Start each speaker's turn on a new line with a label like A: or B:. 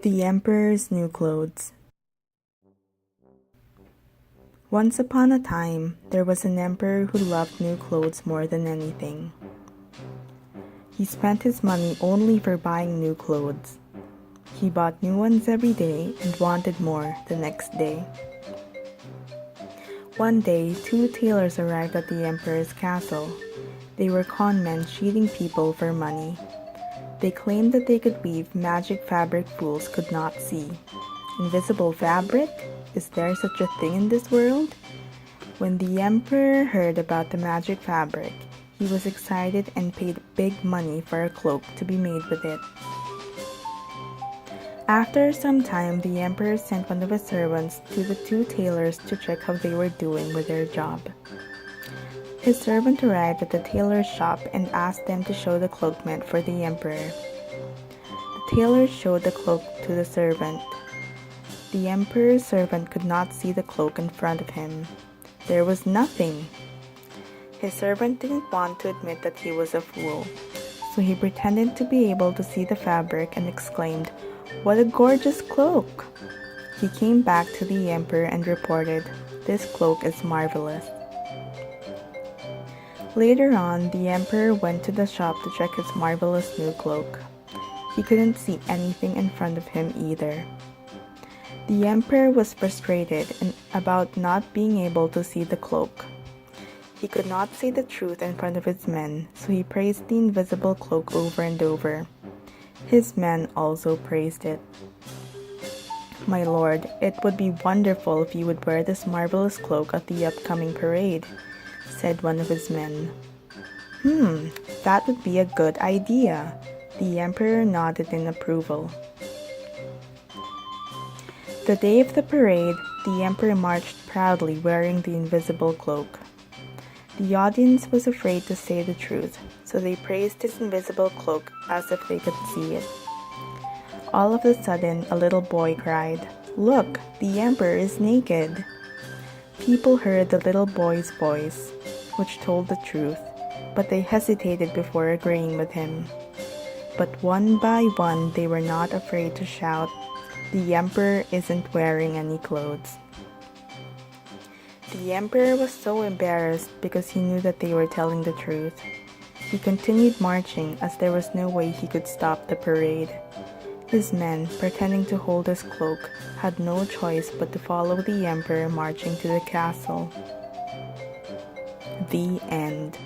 A: The Emperor's New Clothes. Once upon a time, there was an emperor who loved new clothes more than anything. He spent his money only for buying new clothes. He bought new ones every day and wanted more the next day. One day, two tailors arrived at the emperor's castle. They were con men cheating people for money. They claimed that they could weave magic fabric fools could not see. Invisible fabric? Is there such a thing in this world? When the emperor heard about the magic fabric, he was excited and paid big money for a cloak to be made with it. After some time, the emperor sent one of his servants to the two tailors to check how they were doing with their job. His servant arrived at the tailor's shop and asked them to show the cloak meant for the emperor. The tailor showed the cloak to the servant. The emperor's servant could not see the cloak in front of him. There was nothing. His servant didn't want to admit that he was a fool, so he pretended to be able to see the fabric and exclaimed, "What a gorgeous cloak!" He came back to the emperor and reported, "This cloak is marvelous." Later on, the emperor went to the shop to check his marvelous new cloak. He couldn't see anything in front of him either. The emperor was frustrated about not being able to see the cloak. He could not say the truth in front of his men, so he praised the invisible cloak over and over. His men also praised it. "My lord, it would be wonderful if you would wear this marvelous cloak at the upcoming parade," said one of his men. That would be a good idea." The emperor nodded in approval. The day of the parade, the emperor marched proudly wearing the invisible cloak. The audience was afraid to say the truth, so they praised his invisible cloak as if they could see it. All of a sudden, a little boy cried, "Look, the emperor is naked." People heard the little boy's voice, which told the truth, but they hesitated before agreeing with him. But one by one, they were not afraid to shout, "The emperor isn't wearing any clothes." The emperor was so embarrassed because he knew that they were telling the truth. He continued marching as there was no way he could stop the parade. His men, pretending to hold his cloak, had no choice but to follow the emperor marching to the castle. The end.